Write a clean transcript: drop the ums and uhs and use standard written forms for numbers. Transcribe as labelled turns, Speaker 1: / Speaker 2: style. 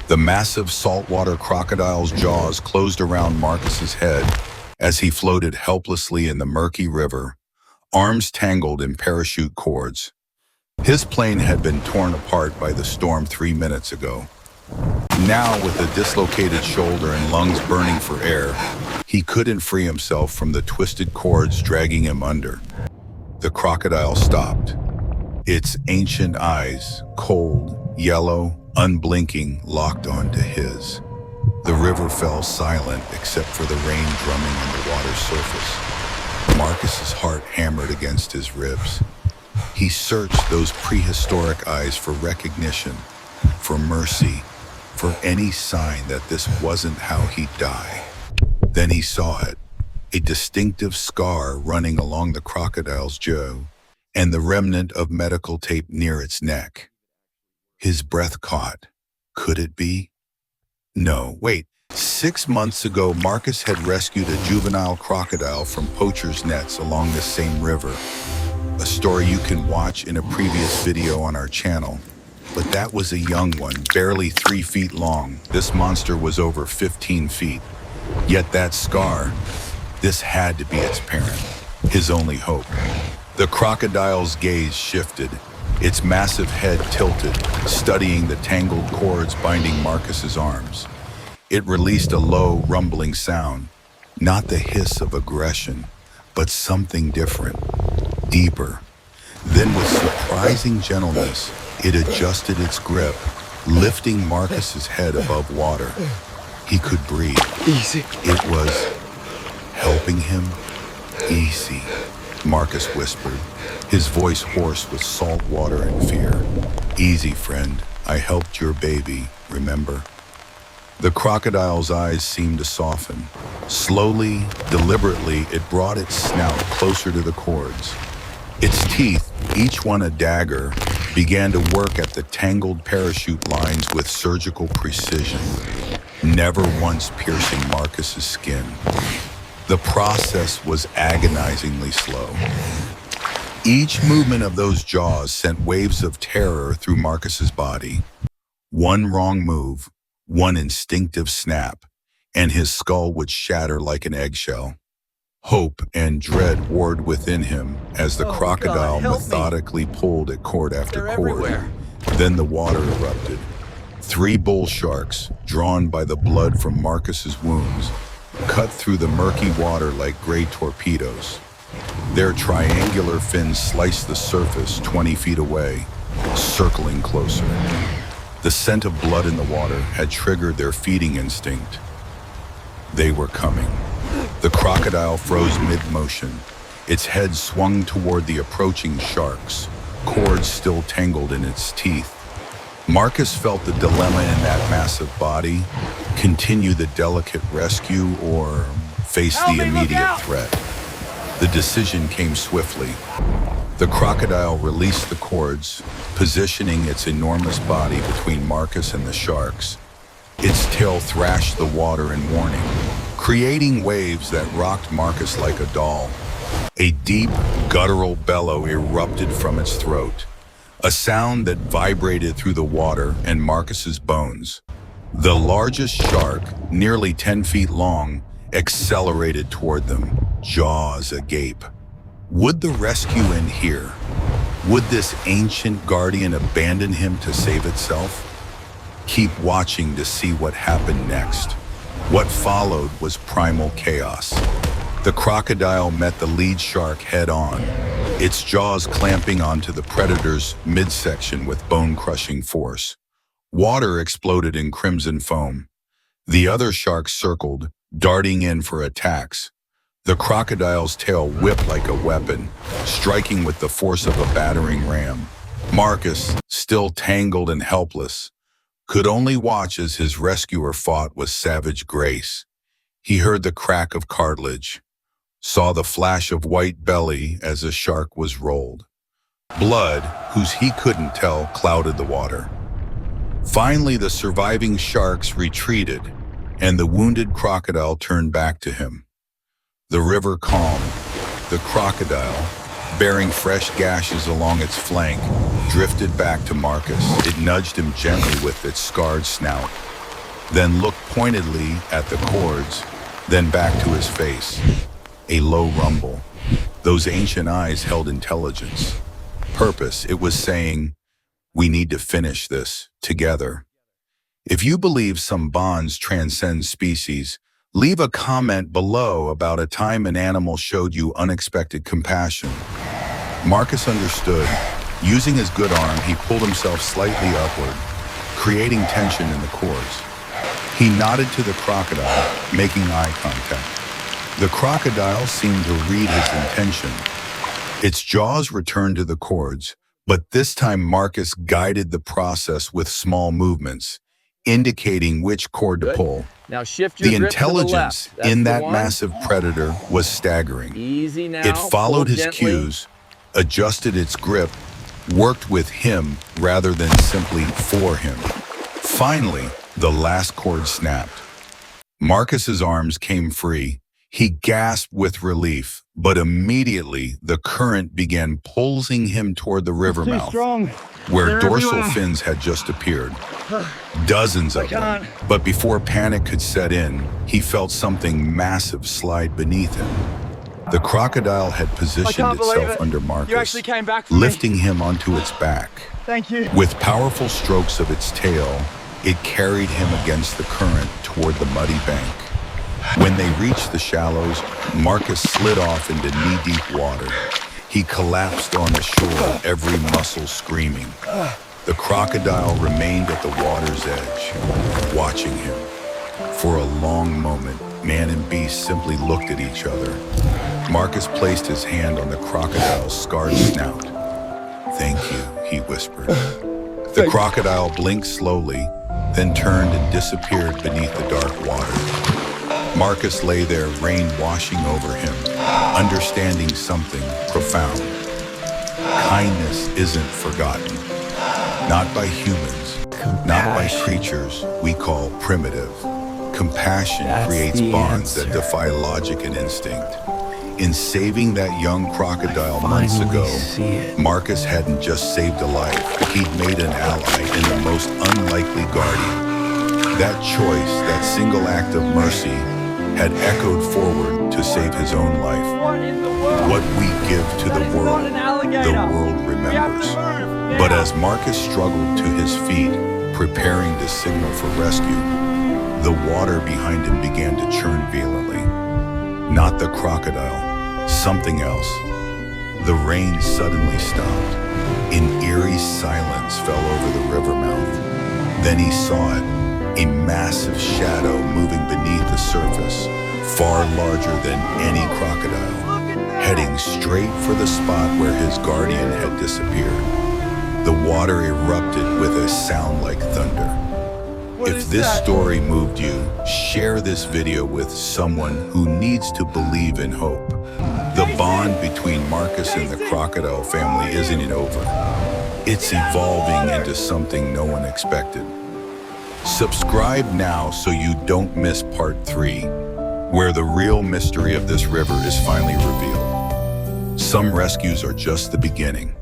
Speaker 1: The massive saltwater crocodile's jaws closed around Marcus's head as he floated helplessly in the murky river, arms tangled in parachute cords. His plane had been torn apart by the storm 3 minutes ago. Now, with a dislocated shoulder and lungs burning for air, he couldn't free himself from the twisted cords dragging him under. The crocodile stopped. Its ancient eyes, cold, yellow, unblinking, locked onto his. The river fell silent except for the rain drumming on the water's surface. Marcus's heart hammered against his ribs. He searched those prehistoric eyes for recognition, for mercy, for any sign that this wasn't how he'd die. Then he saw it, a distinctive scar running along the crocodile's jaw, and the remnant of medical tape near its neck. His breath caught. Could it be? No, wait. 6 months ago, Marcus had rescued a juvenile crocodile from poachers' nets along this same river. A story you can watch in a previous video on our channel. But that was a young one, barely 3 feet long. This monster was over 15 feet. Yet that scar, this had to be its parent, his only hope. The crocodile's gaze shifted, its massive head tilted, studying the tangled cords binding Marcus's arms. It released a low, rumbling sound, not the hiss of aggression, but something different, deeper. Then with surprising gentleness, it adjusted its grip, lifting Marcus's head above water. He could breathe.
Speaker 2: Easy.
Speaker 1: It was helping him. Easy, Marcus whispered, his voice hoarse with salt water and fear. Easy, friend. I helped your baby, remember? The crocodile's eyes seemed to soften. Slowly, deliberately, it brought its snout closer to the cords. Its teeth, each one a dagger, began to work at the tangled parachute lines with surgical precision, never once piercing Marcus's skin. The process was agonizingly slow. Each movement of those jaws sent waves of terror through Marcus's body. One wrong move, one instinctive snap, and his skull would shatter like an eggshell. Hope and dread warred within him as the crocodile methodically pulled at cord after cord.
Speaker 2: Everywhere.
Speaker 1: Then the water erupted. 3 bull sharks, drawn by the blood from Marcus's wounds, cut through the murky water like gray torpedoes. Their triangular fins sliced the surface 20 feet away, circling closer. The scent of blood in the water had triggered their feeding instinct. They were coming. The crocodile froze mid-motion. Its head swung toward the approaching sharks, cords still tangled in its teeth. Marcus felt the dilemma in that massive body: continue the delicate rescue or face the immediate threat. The decision came swiftly. The crocodile released the cords, positioning its enormous body between Marcus and the sharks. Its tail thrashed the water in warning, creating waves that rocked Marcus like a doll. A deep, guttural bellow erupted from its throat, a sound that vibrated through the water and Marcus's bones. The largest shark, nearly 10 feet long, accelerated toward them, jaws agape. Would the rescue end here? Would this ancient guardian abandon him to save itself? Keep watching to see what happened next. What followed was primal chaos. The crocodile met the lead shark head-on, its jaws clamping onto the predator's midsection with bone-crushing force. Water exploded in crimson foam. The other sharks circled, darting in for attacks. The crocodile's tail whipped like a weapon, striking with the force of a battering ram. Marcus, still tangled and helpless, could only watch as his rescuer fought with savage grace. He heard the crack of cartilage, saw the flash of white belly as a shark was rolled. Blood, whose he couldn't tell, clouded the water. Finally, the surviving sharks retreated, and the wounded crocodile turned back to him. The river calmed. The crocodile, bearing fresh gashes along its flank, drifted back to Marcus. It nudged him gently with its scarred snout, then looked pointedly at the cords, then back to his face. A low rumble. Those ancient eyes held intelligence. Purpose. It was saying, we need to finish this together. If you believe some bonds transcend species, leave a comment below about a time an animal showed you unexpected compassion. Marcus understood. Using his good arm, he pulled himself slightly upward, creating tension in the cords. He nodded to the crocodile, making eye contact. The crocodile seemed to read his intention. Its jaws returned to the cords, but this time Marcus guided the process with small movements, indicating which cord to pull.
Speaker 2: Now shift your
Speaker 1: The
Speaker 2: grip to the
Speaker 1: intelligence
Speaker 2: left.
Speaker 1: in
Speaker 2: That's
Speaker 1: that
Speaker 2: the one.
Speaker 1: massive predator was staggering.
Speaker 2: Easy now.
Speaker 1: It followed
Speaker 2: pull
Speaker 1: his
Speaker 2: gently.
Speaker 1: cues, adjusted its grip, worked with him rather than simply for him. Finally, the last cord snapped. Marcus's arms came free. He gasped with relief, but immediately the current began pulling him toward the river mouth, where
Speaker 3: They're
Speaker 1: dorsal
Speaker 3: everywhere.
Speaker 1: fins had just appeared. Dozens of them. But before panic could set in, he felt something massive slide beneath him. The crocodile had positioned
Speaker 3: believe
Speaker 1: itself
Speaker 3: it.
Speaker 1: under Marcus,
Speaker 3: You actually came back for me.
Speaker 1: lifting him onto its back.
Speaker 3: Thank you.
Speaker 1: With powerful strokes of its tail, it carried him against the current toward the muddy bank. When they reached the shallows, Marcus slid off into knee-deep water. He collapsed on the shore, every muscle screaming. The crocodile remained at the water's edge, watching him. For a long moment, man and beast simply looked at each other. Marcus placed his hand on the crocodile's scarred snout. "Thank you," he whispered. The crocodile blinked slowly, then turned and disappeared beneath the dark water. Marcus lay there, rain washing over him, understanding something profound. Kindness isn't forgotten. Not by humans, not by creatures we call primitive. Compassion creates bonds that defy logic and instinct. In saving that young crocodile months ago, Marcus hadn't just saved a life, he'd made an ally and the most unlikely guardian. That choice, that single act of mercy, had echoed forward to save his own life. What we give to the world remembers. But as Marcus struggled to his feet, preparing to signal for rescue, the water behind him began to churn violently. Not the crocodile, something else. The rain suddenly stopped. An eerie silence fell over the river mouth. Then he saw it, a massive shadow moving beneath the surface, far larger than any crocodile, heading straight for the spot where his guardian had disappeared. The water erupted with a sound like thunder. If this story moved you, share this video with someone who needs to believe in hope. The bond between Marcus and the crocodile family isn't over. It's evolving into something no one expected. Subscribe now so you don't miss part 3, where the real mystery of this river is finally revealed. Some rescues are just the beginning.